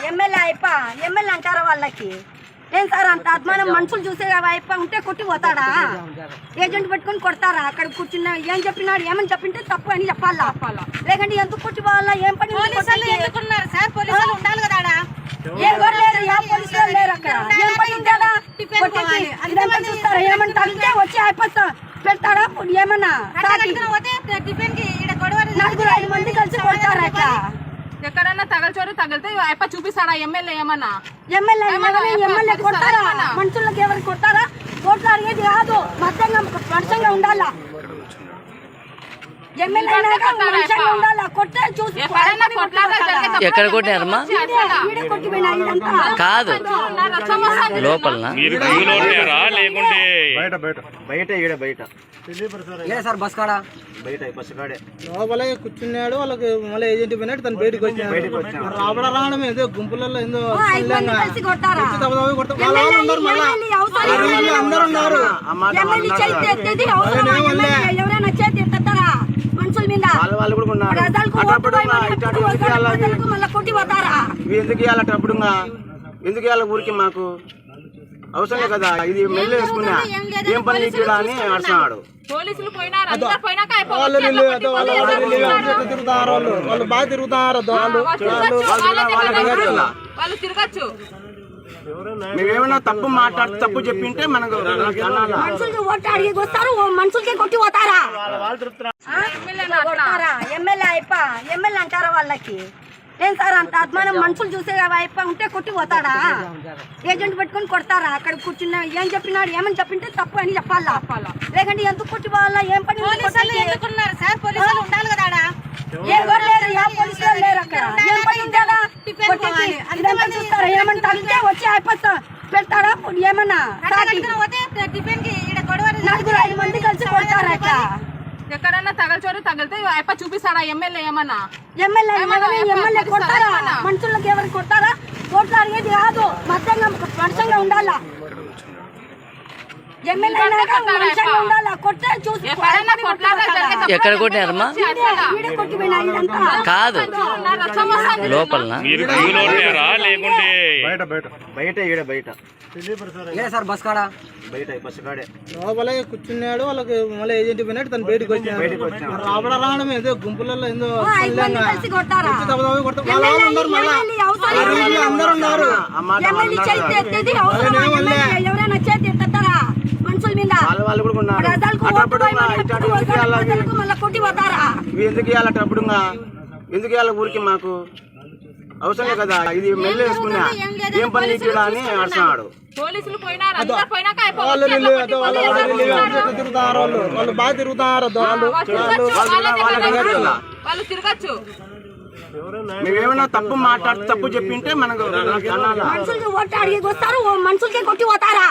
MLA అయిప MLA అంటారా వాళ్ళకి ఏం సార్ అంత అద్మానం మనుషులు చూసే అయిప ఉంటే కొట్టి పోతాడా ఏజెంట్ పెట్టుకుని కొడతారా అక్కడ కూర్చున్న ఏం చెప్పినాడు ఏమని చెప్పింటే తప్పు అని చెప్పాలా లేకంటే ఎందుకు కొట్టి పోవాలా ఏం పని సార్ పోలీసులు ఉండాలి కదా ఎవరు లేరు పోలీసులు లేరు అక్కడ ఏం పని ఉందా చూస్తారా ఏమని తగ్గితే వచ్చి అయిపోతా పెడతాడా ఏమన్నా 4-5 మంది కలిసి కొడతారా అట్లా ఎక్కడన్నా తగలచోరు తగిలితే అయిపో చూపిస్తాడా ఎమ్మెల్యే ఏమన్నా ఎమ్మెల్యే కొడతారా మనుషులకు ఎవరు కొడతారా ఓట్లు అడిగేది కాదు మత్స్యంగా ఉండాలా ఎక్కడ కొట్టారమ్మా కాదు లోపల బయట సార్ బస్ కాడా బయట బస్ కాడే లోపల కూర్చున్నాడు వాళ్ళకి మళ్ళీ ఏజెంట్ పోయినట్టు తను బయటకు వచ్చాడు రావడం ఏదో గుంపులలో ఏదో అందరూ ఉన్నారు మనుషుల మీద ఎందుకు ఇవ్వాలటప్పుడు ఎందుకు ఇవ్వాలి ఊరికి మాకు అవసరం కదా ఇది మెల్లు వేసుకున్నా ఏం పని నీకుడా అని అడుస్తున్నాడు తిరుగుతారు వాళ్ళు బాగా తిరుగుతారు వాళ్ళు తిరగచ్చు మేమేమైనా తప్పు మాట్లాడి తప్పు చెప్పింటే మనకు మనుషులకి ఓట్లు అడిగి వస్తారు మనుషులకే కొట్టి పోతారా ఎమ్మెల్యే అయిప ఎమ్మెల్యే అంటారా వాళ్ళకి ఏం సార్ అంత అద్మానం మనుషులు చూసే అయిప ఉంటే కొట్టి పోతాడా ఏజెంట్ పెట్టుకుని కొడతారా అక్కడ కూర్చున్న ఏం చెప్పినాడు ఏమని చెప్పింటే తప్పు అని చెప్పాలా లేకంటే ఎందుకు కొట్టి పోవాలా ఏం పని సార్ పోలీసులు ఉండాలి కదా ఎవరు లేరు పోలీసులు లేరు అక్కడ ఏం పని ఉందా చూస్తారా ఏమని తగ్గితే వచ్చి అయిపోతా పెడతాడా ఏమన్నా 4-5 మంది కలిసి కొడతారా అట్లా ఎక్కడన్నా తగలచోరు తగిలితే అయిపో చూపిస్తాడా ఎమ్మెల్యే ఏమన్నా ఎమ్మెల్యే కొడతారా మనుషులకు ఎవరు కొడతారా ఓట్లు అడిగేది కాదు మత్స్యంగా ఉండాలా ఎక్కడ కొట్టారమ్మా కాదు లోపల బయట సార్ బస్ కాడా బయట బస్ కాడే లోపల కూర్చున్నాడు వాళ్ళకి మళ్ళీ ఏజెంట్ పోయినట్టు తను బయటకు వచ్చాడు రావడం ఏదో గుంపులలో ఏదో అందరూ ఉన్నారు మనుషుల మీద ఎందుకు ఇవ్వాలటప్పుడు ఎందుకు ఇవ్వాలి ఊరికి మాకు అవసరం కదా ఇది మెల్లు వేసుకున్నా ఏం పని నీకుడా అని అడుస్తున్నాడు తిరుగుతారు వాళ్ళు బాగా తిరుగుతారు వాళ్ళు తిరగచ్చు మేమేమైనా తప్పు మాట్లాడి తప్పు చెప్పింటే మనకు మనుషులకి ఓట్లు అడిగి వస్తారు మనుషులకే కొట్టి పోతారా